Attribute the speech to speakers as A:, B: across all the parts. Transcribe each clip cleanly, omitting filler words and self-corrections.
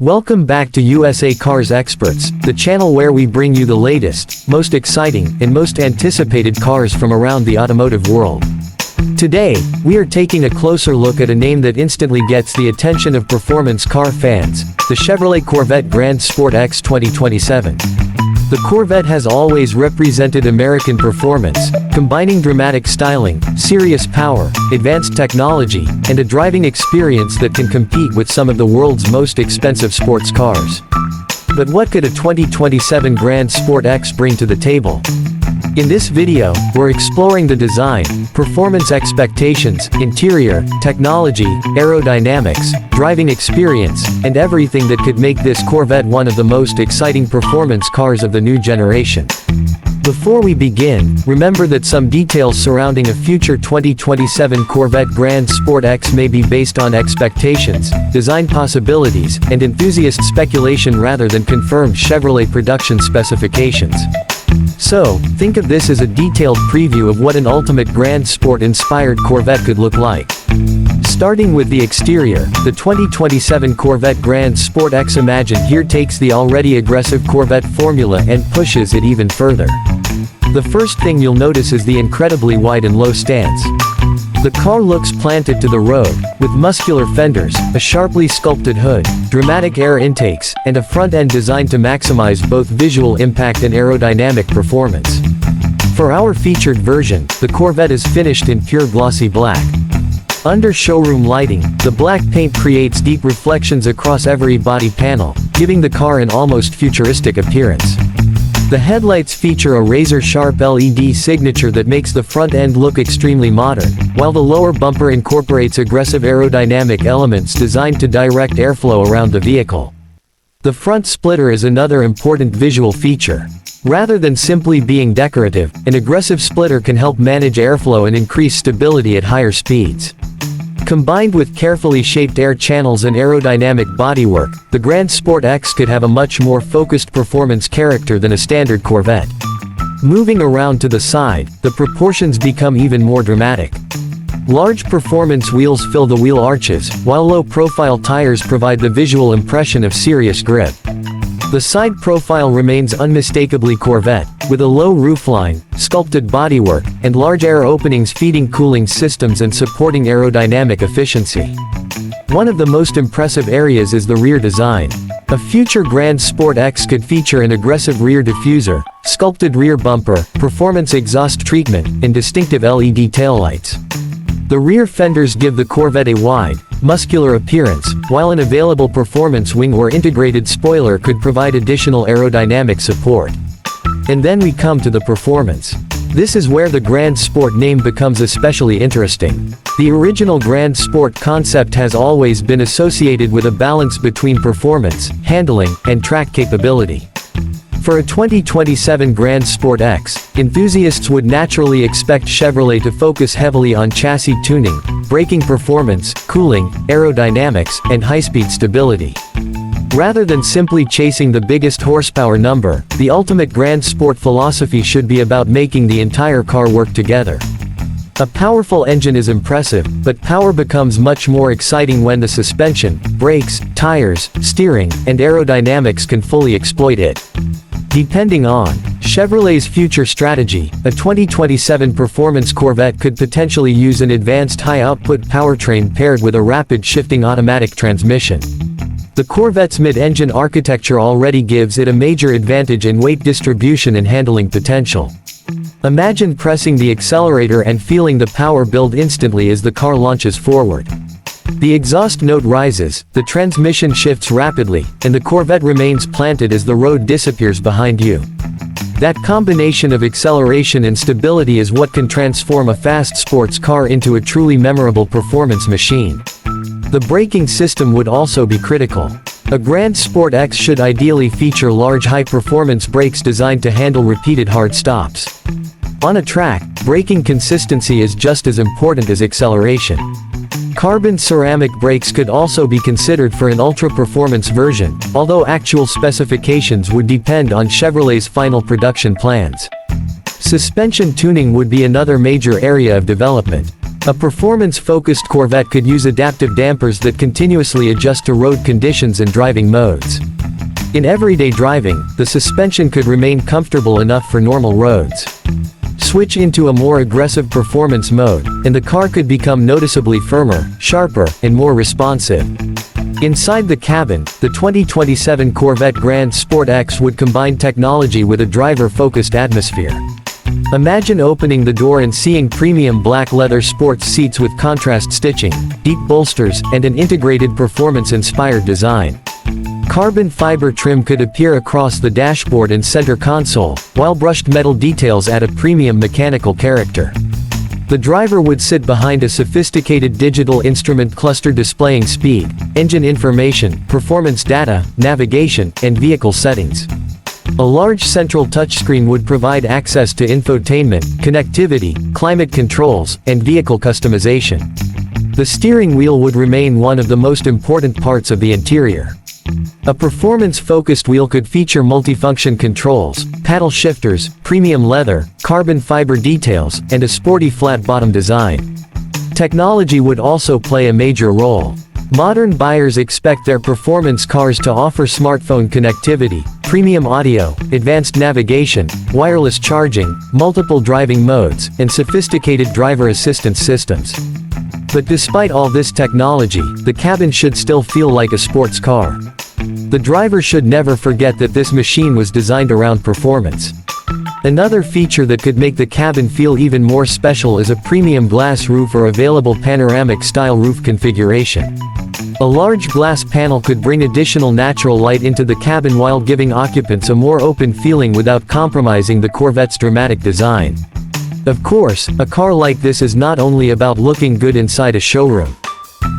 A: Welcome back to USA Cars Experts, the channel where we bring you the latest, most exciting, and most anticipated cars from around the automotive world. Today, we are taking a closer look at a name that instantly gets the attention of performance car fans, the Chevrolet Corvette Grand Sport X 2027. The Corvette has always represented American performance, combining dramatic styling, serious power, advanced technology, and a driving experience that can compete with some of the world's most expensive sports cars. But what could a 2027 Grand Sport X bring to the table? In this video, we're exploring the design, performance expectations, interior, technology, aerodynamics, driving experience, and everything that could make this Corvette one of the most exciting performance cars of the new generation. Before we begin, remember that some details surrounding a future 2027 Corvette Grand Sport X may be based on expectations, design possibilities, and enthusiast speculation rather than confirmed Chevrolet production specifications. So, think of this as a detailed preview of what an ultimate Grand Sport-inspired Corvette could look like. Starting with the exterior, the 2027 Corvette Grand Sport X Imagine here takes the already aggressive Corvette formula and pushes it even further. The first thing you'll notice is the incredibly wide and low stance. The car looks planted to the road, with muscular fenders, a sharply sculpted hood, dramatic air intakes, and a front end designed to maximize both visual impact and aerodynamic performance. For our featured version, the Corvette is finished in pure glossy black. Under showroom lighting, the black paint creates deep reflections across every body panel, giving the car an almost futuristic appearance. The headlights feature a razor-sharp LED signature that makes the front end look extremely modern, while the lower bumper incorporates aggressive aerodynamic elements designed to direct airflow around the vehicle. The front splitter is another important visual feature. Rather than simply being decorative, an aggressive splitter can help manage airflow and increase stability at higher speeds. Combined with carefully shaped air channels and aerodynamic bodywork, the Grand Sport X could have a much more focused performance character than a standard Corvette. Moving around to the side, the proportions become even more dramatic. Large performance wheels fill the wheel arches, while low-profile tires provide the visual impression of serious grip. The side profile remains unmistakably Corvette, with a low roofline, sculpted bodywork, and large air openings feeding cooling systems and supporting aerodynamic efficiency. One of the most impressive areas is the rear design. A future Grand Sport X could feature an aggressive rear diffuser, sculpted rear bumper, performance exhaust treatment, and distinctive LED taillights. The rear fenders give the Corvette a wide, muscular appearance, while an available performance wing or integrated spoiler could provide additional aerodynamic support. And then we come to the performance. This is where the Grand Sport name becomes especially interesting. The original Grand Sport concept has always been associated with a balance between performance, handling, and track capability. For a 2027 Grand Sport X, enthusiasts would naturally expect Chevrolet to focus heavily on chassis tuning, braking performance, cooling, aerodynamics, and high-speed stability. Rather than simply chasing the biggest horsepower number, the ultimate Grand Sport philosophy should be about making the entire car work together. A powerful engine is impressive, but power becomes much more exciting when the suspension, brakes, tires, steering, and aerodynamics can fully exploit it. Depending on Chevrolet's future strategy, a 2027 performance Corvette could potentially use an advanced high-output powertrain paired with a rapid-shifting automatic transmission. The Corvette's mid-engine architecture already gives it a major advantage in weight distribution and handling potential. Imagine pressing the accelerator and feeling the power build instantly as the car launches forward. The exhaust note rises, the transmission shifts rapidly, and the Corvette remains planted as the road disappears behind you. That combination of acceleration and stability is what can transform a fast sports car into a truly memorable performance machine. The braking system would also be critical. A Grand Sport X should ideally feature large high-performance brakes designed to handle repeated hard stops. On a track, braking consistency is just as important as acceleration. Carbon ceramic brakes could also be considered for an ultra-performance version, although actual specifications would depend on Chevrolet's final production plans. Suspension tuning would be another major area of development. A performance-focused Corvette could use adaptive dampers that continuously adjust to road conditions and driving modes. In everyday driving, the suspension could remain comfortable enough for normal roads. Switch into a more aggressive performance mode, and the car could become noticeably firmer, sharper, and more responsive. Inside the cabin, the 2027 Corvette Grand Sport X would combine technology with a driver-focused atmosphere. Imagine opening the door and seeing premium black leather sports seats with contrast stitching, deep bolsters, and an integrated performance-inspired design. Carbon fiber trim could appear across the dashboard and center console, while brushed metal details add a premium mechanical character. The driver would sit behind a sophisticated digital instrument cluster displaying speed, engine information, performance data, navigation, and vehicle settings. A large central touchscreen would provide access to infotainment, connectivity, climate controls, and vehicle customization. The steering wheel would remain one of the most important parts of the interior. A performance-focused wheel could feature multifunction controls, paddle shifters, premium leather, carbon fiber details, and a sporty flat-bottom design. Technology would also play a major role. Modern buyers expect their performance cars to offer smartphone connectivity, premium audio, advanced navigation, wireless charging, multiple driving modes, and sophisticated driver assistance systems. But despite all this technology, the cabin should still feel like a sports car. The driver should never forget that this machine was designed around performance. Another feature that could make the cabin feel even more special is a premium glass roof or available panoramic-style roof configuration. A large glass panel could bring additional natural light into the cabin while giving occupants a more open feeling without compromising the Corvette's dramatic design. Of course, a car like this is not only about looking good inside a showroom.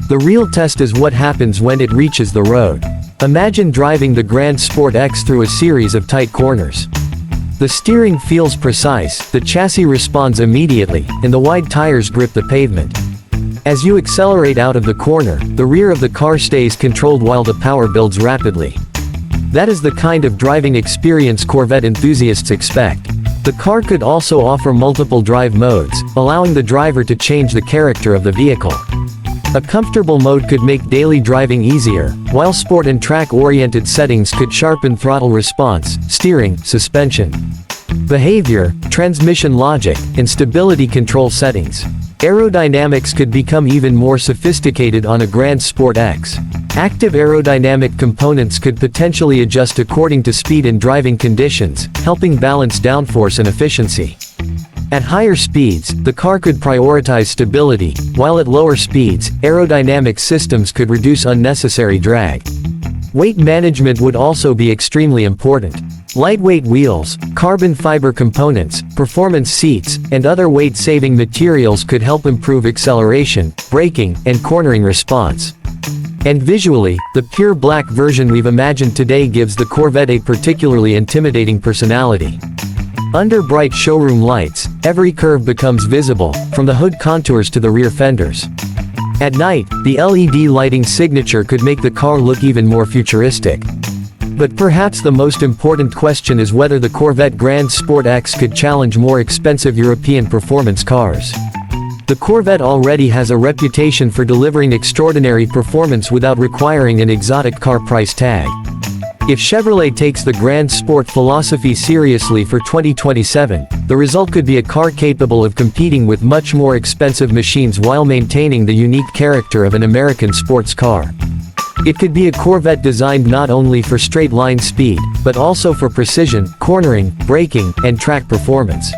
A: The real test is what happens when it reaches the road. Imagine driving the Grand Sport X through a series of tight corners. The steering feels precise, the chassis responds immediately, and the wide tires grip the pavement. As you accelerate out of the corner, the rear of the car stays controlled while the power builds rapidly. That is the kind of driving experience Corvette enthusiasts expect. The car could also offer multiple drive modes, allowing the driver to change the character of the vehicle. A comfortable mode could make daily driving easier, while sport and track-oriented settings could sharpen throttle response, steering, suspension, behavior, transmission logic, and stability control settings. Aerodynamics could become even more sophisticated on a Grand Sport X. Active aerodynamic components could potentially adjust according to speed and driving conditions, helping balance downforce and efficiency. At higher speeds, the car could prioritize stability, while at lower speeds, aerodynamic systems could reduce unnecessary drag. Weight management would also be extremely important. Lightweight wheels, carbon fiber components, performance seats, and other weight-saving materials could help improve acceleration, braking, and cornering response. And visually, the pure black version we've imagined today gives the Corvette a particularly intimidating personality. Under bright showroom lights, every curve becomes visible, from the hood contours to the rear fenders. At night, the LED lighting signature could make the car look even more futuristic. But perhaps the most important question is whether the Corvette Grand Sport X could challenge more expensive European performance cars. The Corvette already has a reputation for delivering extraordinary performance without requiring an exotic car price tag. If Chevrolet takes the Grand Sport philosophy seriously for 2027, the result could be a car capable of competing with much more expensive machines while maintaining the unique character of an American sports car. It could be a Corvette designed not only for straight-line speed, but also for precision, cornering, braking, and track performance.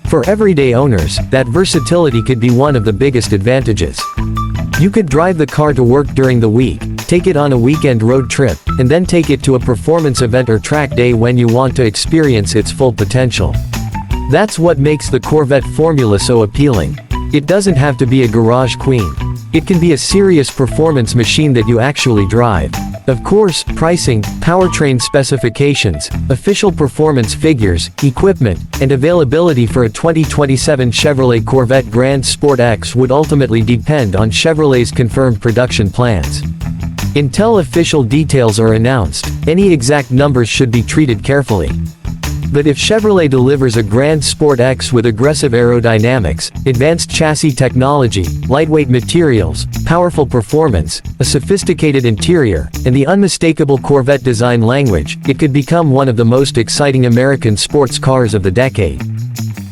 A: For everyday owners, that versatility could be one of the biggest advantages. You could drive the car to work during the week, take it on a weekend road trip, and then take it to a performance event or track day when you want to experience its full potential. That's what makes the Corvette formula so appealing. It doesn't have to be a garage queen. It can be a serious performance machine that you actually drive. Of course, pricing, powertrain specifications, official performance figures, equipment, and availability for a 2027 Chevrolet Corvette Grand Sport X would ultimately depend on Chevrolet's confirmed production plans. Until official details are announced, any exact numbers should be treated carefully. But if Chevrolet delivers a Grand Sport X with aggressive aerodynamics, advanced chassis technology, lightweight materials, powerful performance, a sophisticated interior, and the unmistakable Corvette design language, it could become one of the most exciting American sports cars of the decade.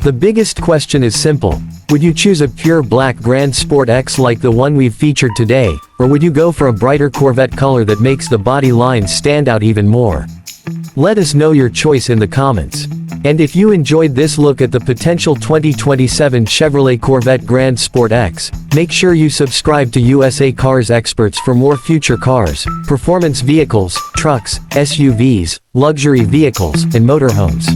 A: The biggest question is simple. Would you choose a pure black Grand Sport X like the one we've featured today, or would you go for a brighter Corvette color that makes the body lines stand out even more? Let us know your choice in the comments. And if you enjoyed this look at the potential 2027 Chevrolet Corvette Grand Sport X, make sure you subscribe to USA Cars Experts for more future cars, performance vehicles, trucks, SUVs, luxury vehicles, and motorhomes.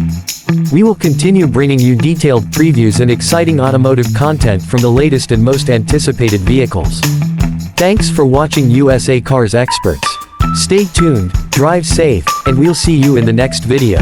A: We will continue bringing you detailed previews and exciting automotive content from the latest and most anticipated vehicles. Thanks for watching USA Cars Experts. Stay tuned, drive safe, and we'll see you in the next video.